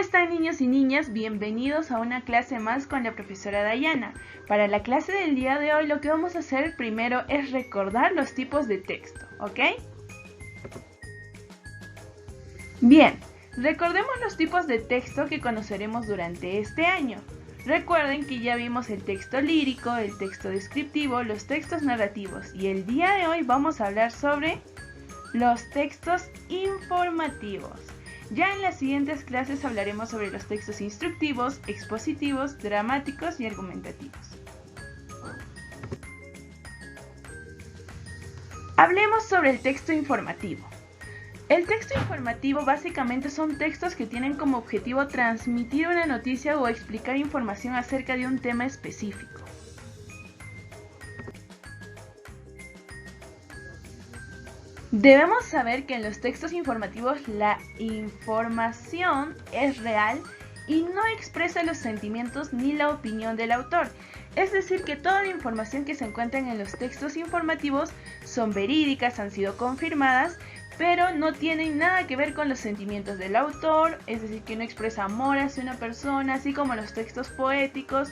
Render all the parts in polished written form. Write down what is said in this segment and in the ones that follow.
están, niños y niñas? Bienvenidos a una clase más con la profesora Dayana. Para la clase del día de hoy lo que vamos a hacer primero es recordar los tipos de texto, ¿ok? Bien, recordemos los tipos de texto que conoceremos durante este año. Recuerden que ya vimos el texto lírico, el texto descriptivo, los textos narrativos y el día de hoy vamos a hablar sobre los textos informativos. Ya en las siguientes clases hablaremos sobre los textos instructivos, expositivos, dramáticos y argumentativos. Hablemos sobre el texto informativo. El texto informativo básicamente son textos que tienen como objetivo transmitir una noticia o explicar información acerca de un tema específico. Debemos saber que en los textos informativos la información es real y no expresa los sentimientos ni la opinión del autor. Es decir, que toda la información que se encuentra en los textos informativos son verídicas, han sido confirmadas, pero no tienen nada que ver con los sentimientos del autor, es decir, que no expresa amor hacia una persona, así como los textos poéticos.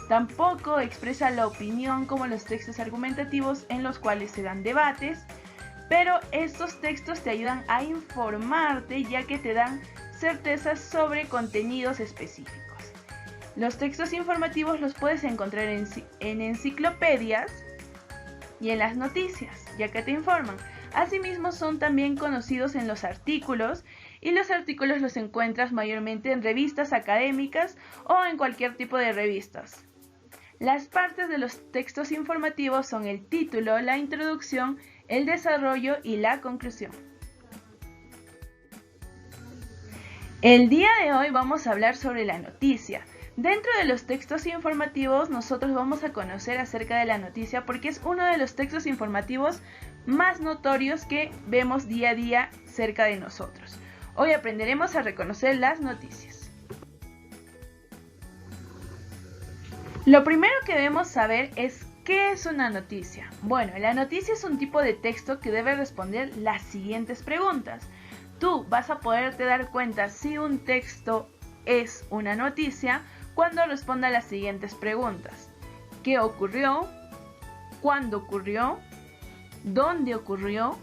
Tampoco expresa la opinión como los textos argumentativos en los cuales se dan debates. Pero estos textos te ayudan a informarte ya que te dan certezas sobre contenidos específicos. Los textos informativos los puedes encontrar en enciclopedias y en las noticias, ya que te informan. Asimismo son también conocidos en los artículos y los artículos los encuentras mayormente en revistas académicas o en cualquier tipo de revistas. Las partes de los textos informativos son el título, la introducción, el desarrollo y la conclusión. El día de hoy vamos a hablar sobre la noticia. Dentro de los textos informativos nosotros vamos a conocer acerca de la noticia porque es uno de los textos informativos más notorios que vemos día a día cerca de nosotros. Hoy aprenderemos a reconocer las noticias. Lo primero que debemos saber es ¿qué es una noticia? Bueno, la noticia es un tipo de texto que debe responder las siguientes preguntas. Tú vas a poderte dar cuenta si un texto es una noticia cuando responda a las siguientes preguntas. ¿Qué ocurrió? ¿Cuándo ocurrió? ¿Dónde ocurrió?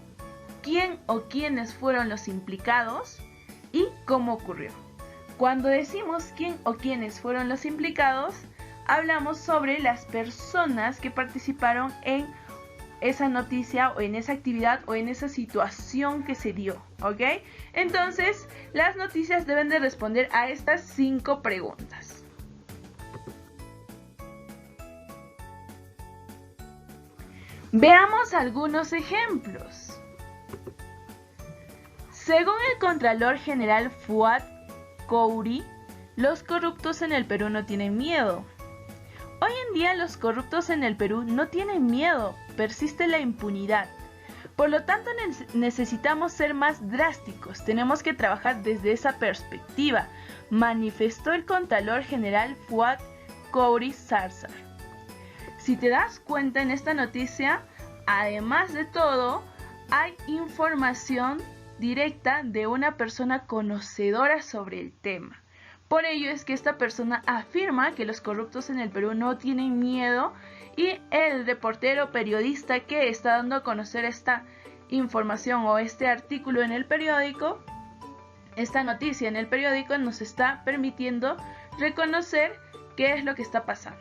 ¿Quién o quiénes fueron los implicados? ¿Y cómo ocurrió? Cuando decimos quién o quiénes fueron los implicados, hablamos sobre las personas que participaron en esa noticia o en esa actividad o en esa situación que se dio, ¿ok? Entonces, las noticias deben de responder a estas 5 preguntas. Veamos algunos ejemplos. Según el Contralor General Fuad Kouri, los corruptos en el Perú no tienen miedo. Hoy en día los corruptos en el Perú no tienen miedo, persiste la impunidad. Por lo tanto necesitamos ser más drásticos, tenemos que trabajar desde esa perspectiva, manifestó el Contralor General Fuad Kouri Sarsar. Si te das cuenta en esta noticia, además de todo, hay información directa de una persona conocedora sobre el tema. Por ello es que esta persona afirma que los corruptos en el Perú no tienen miedo y el reportero periodista que está dando a conocer esta información o este artículo en el periódico, esta noticia en el periódico nos está permitiendo reconocer qué es lo que está pasando.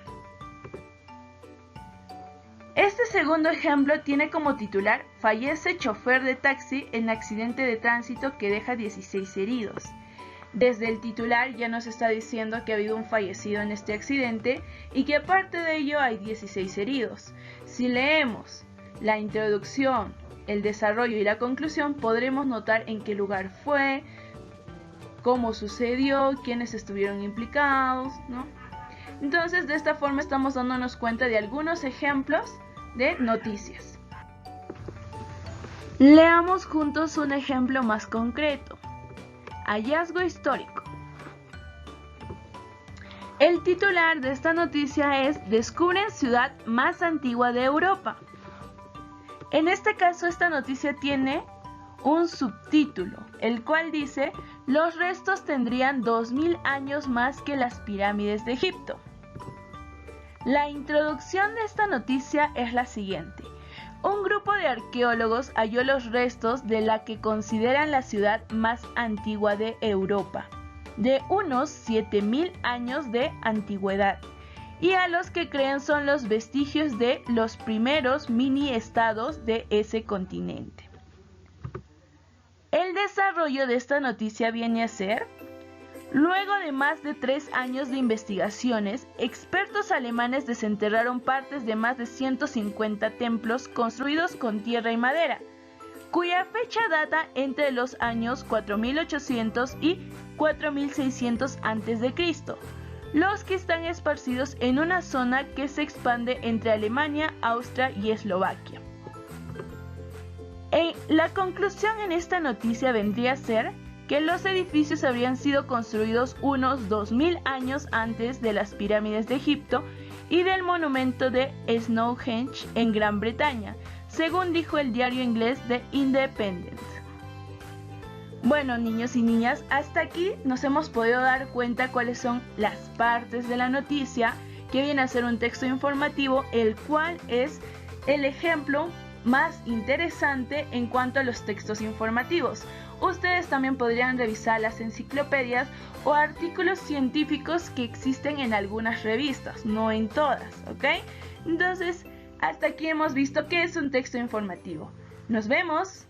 Este segundo ejemplo tiene como titular "Fallece chofer de taxi en accidente de tránsito que deja 16 heridos". Desde el titular ya nos está diciendo que ha habido un fallecido en este accidente y que aparte de ello hay 16 heridos. Si leemos la introducción, el desarrollo y la conclusión, podremos notar en qué lugar fue, cómo sucedió, quiénes estuvieron implicados, ¿no? Entonces, de esta forma estamos dándonos cuenta de algunos ejemplos de noticias. Leamos juntos un ejemplo más concreto. Hallazgo histórico. El titular de esta noticia es "Descubren ciudad más antigua de Europa". En este caso, esta noticia tiene un subtítulo, el cual dice: los restos tendrían 2000 años más que las pirámides de Egipto. La introducción de esta noticia es la siguiente. Un grupo de arqueólogos halló los restos de la que consideran la ciudad más antigua de Europa, de unos 7000 años de antigüedad, y a los que creen son los vestigios de los primeros mini-estados de ese continente. El desarrollo de esta noticia viene a ser: luego de más de 3 años de investigaciones, expertos alemanes desenterraron partes de más de 150 templos construidos con tierra y madera, cuya fecha data entre los años 4800 y 4600 a.C., los que están esparcidos en una zona que se expande entre Alemania, Austria y Eslovaquia. La conclusión en esta noticia vendría a ser que los edificios habrían sido construidos unos 2000 años antes de las pirámides de Egipto y del monumento de Stonehenge en Gran Bretaña, según dijo el diario inglés The Independent. Bueno, niños y niñas, hasta aquí nos hemos podido dar cuenta cuáles son las partes de la noticia, que viene a ser un texto informativo, el cual es el ejemplo más interesante en cuanto a los textos informativos. Ustedes también podrían revisar las enciclopedias o artículos científicos que existen en algunas revistas, no en todas, ¿ok? Entonces, hasta aquí hemos visto qué es un texto informativo. ¡Nos vemos!